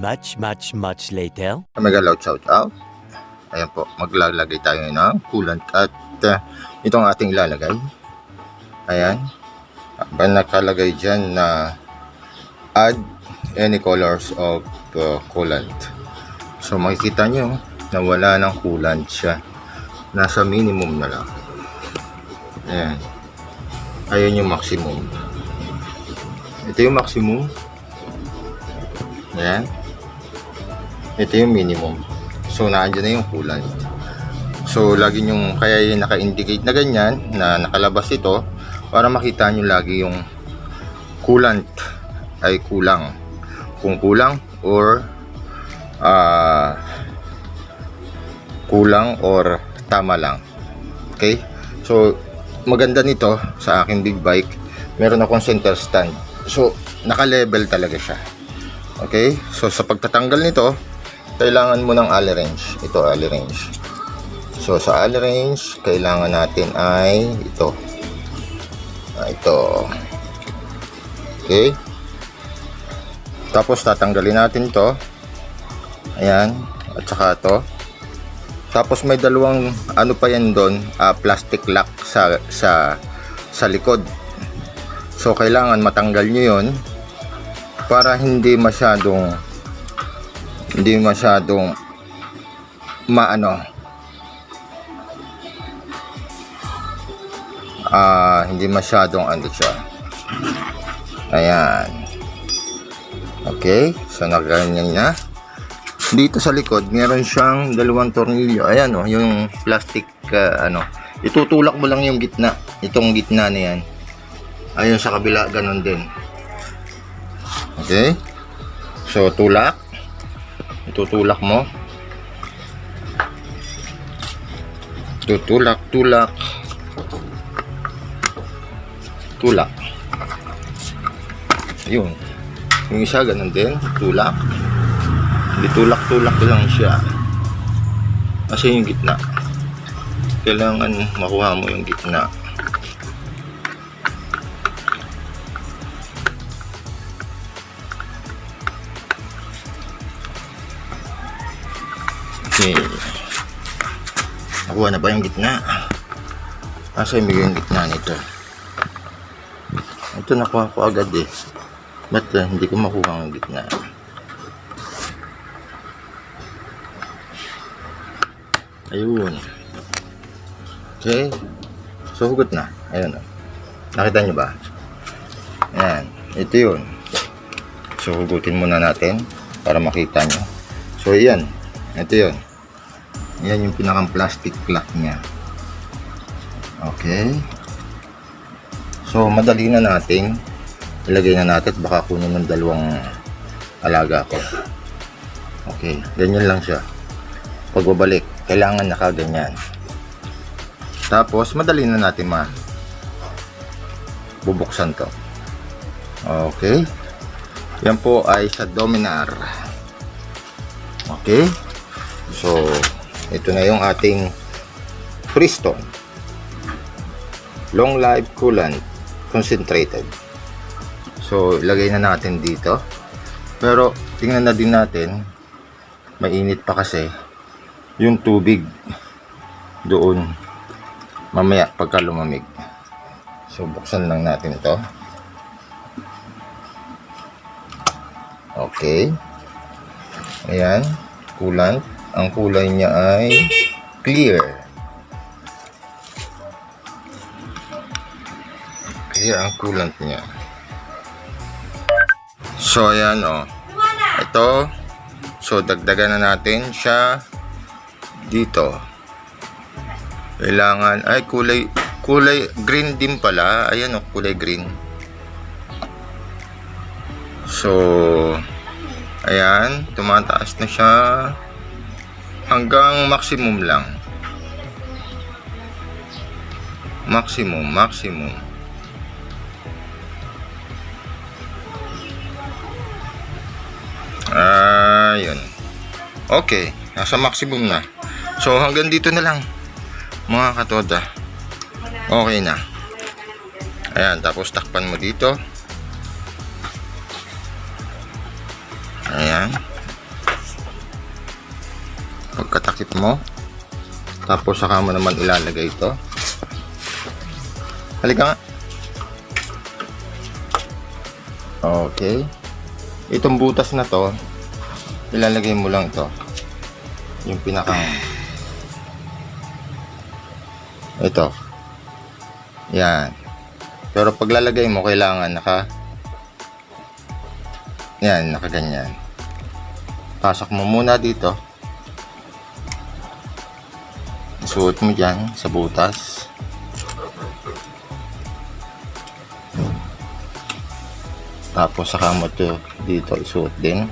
Much later. Megalaw shout out. Ayan po, maglalagay tayo ng coolant at itong ating ilalagay. Ayan. Nakalagay dyan na add any colors of coolant. So makikita nyo na wala ng coolant siya. Nasa minimum na lang. Ayan. Ayan yung maximum. Ito yung maximum. Ayan. Ito yung minimum. So naandyan na yung coolant. So lagi yung kaya yung naka-indicate na ganyan na nakalabas ito para makita nyo lagi yung coolant ay kulang. Kung kulang or kulang or tama lang. Okay? So maganda nito sa aking big bike, meron akong center stand. So naka-level talaga siya. Okay? So sa pagtatanggal nito, kailangan mo ng alley wrench. Ito, alley wrench. So, sa alley wrench, kailangan natin ay ito. Ito. Okay. Tapos, tatanggalin natin to. Ayan. At saka to. Tapos, may dalawang, ano pa yan doon, plastic lock sa likod. So, kailangan matanggal nyo yun para hindi masyadong hindi masyadong ano siya. Ayan. Okay, so nakaganyan na. Dito sa likod meron siyang dalawang tornilyo. Ayan oh, yung plastic itutulak mo lang yung gitna, itong gitna na yan. Ayun sa kabila ganun din. Okay, so tulak. Itutulak mo. Tutulak, tulak. Tulak. Ayun. Yung isa ganun din, tulak. Ditulak-tulak lang siya. Kasi yung gitna. Kailangan makuha mo yung gitna. Okay. Nakuha na ba yung gitna? Asa yung gitna nito? Ito nakuha ko agad eh. Ba't hindi ko makuha ang gitna? Ayun. Okay. So hugot na. Ayun o. Nakita nyo ba? Ayan. Ito yun. So hugutin muna natin para makita nyo. So yan. Ito yun. Yan yung pinakang plastic lock niya. Okay. So madali na natin ilagay na natin, baka kunin ng dalawang alaga ko. Okay, ganyan lang siya. Pagbabalik, kailangan nakaganyan. Tapos madali na natin bubuksan to. Okay. Yan po ay sa Dominar. Okay. So ito na yung ating Freestone Long Life Coolant Concentrated. So ilagay na natin dito, pero tingnan na din natin, mainit pa kasi yung tubig doon mamaya pagka lumamig. So buksan lang natin ito. Okay. Ayan, coolant. Ang kulay niya ay clear. Clear ang coolant niya. So ayan o. Ito. So dagdagan na natin siya dito. Kailangan ay kulay green din pala. Ayan o, kulay green. So ayan, tumataas na siya hanggang maximum lang. Maximum. Ayun. Okay, nasa maximum na. So hanggang dito na lang mga katoda. Okay na. Ayan, tapos takpan mo dito. Ayan. Pagkatakip mo, tapos saka mo naman ilalagay ito. Halika nga. Okay. Itong butas na to, ilalagay mo lang ito. Yung pinakang ito. Yan. Pero paglalagay mo, kailangan nakaganyan. Pasok mo muna dito. Isuot mo dyan sa butas. Tapos saka mo ito dito isuot din.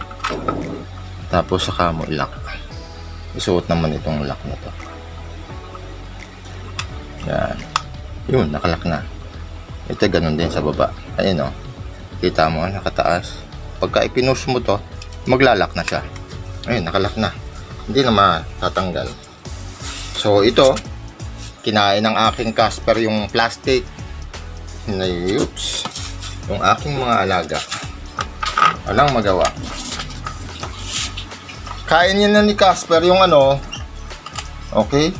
Tapos saka mo ilak. Isuot naman itong lock na to. Yan. Yun, nakalak na. Ito ganun din sa baba. Ayun o. Kita mo, nakataas. Pagka ipinus mo to, maglalak na siya. Ayun, nakalak na. Hindi na matatanggal. So ito, kinain ng aking Casper yung plastic. Oops. Yung aking mga alaga. Walang magawa. Kain niya na ni Casper yung ano. Okay.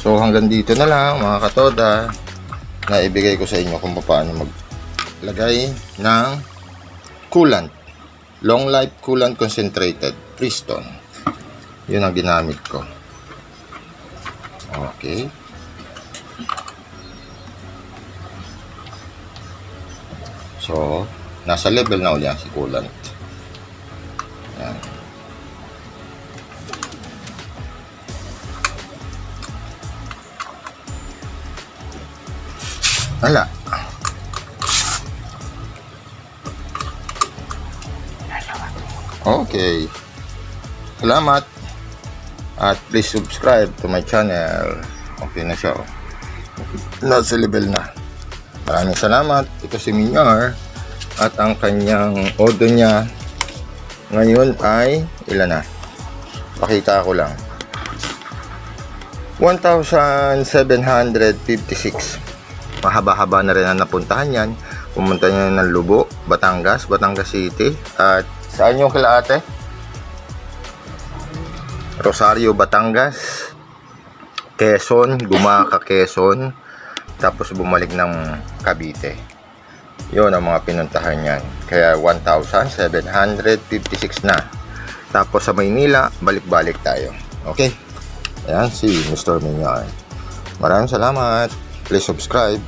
So hanggang dito na lang mga katoda. Naibigay ko sa inyo kung paano maglagay ng coolant. Long life coolant concentrated. Priston. Yun ang ginamit ko. Okay. So, nasa level na ulit si coolant. Yan. Ala. Okay. Salamat. At please subscribe to my channel. Okay na siya. Nasa level na. Maraming salamat. Ito si Minyar. At ang kanyang order niya ngayon ay ilan na? Pakita ko lang. 1,756. Mahaba-haba na rin ang napuntahan yan. Pumunta niya ng Lubo, Batangas City. At saan yung kila ate? Rosario, Batangas. Quezon, Gumaca, Quezon. Tapos bumalik ng Cavite. Yun ang mga pinuntahan niyan. Kaya 1,756 na. Tapos sa Maynila, balik-balik tayo. Okay? Ayan si Mr. Minyar. Maraming salamat. Please subscribe.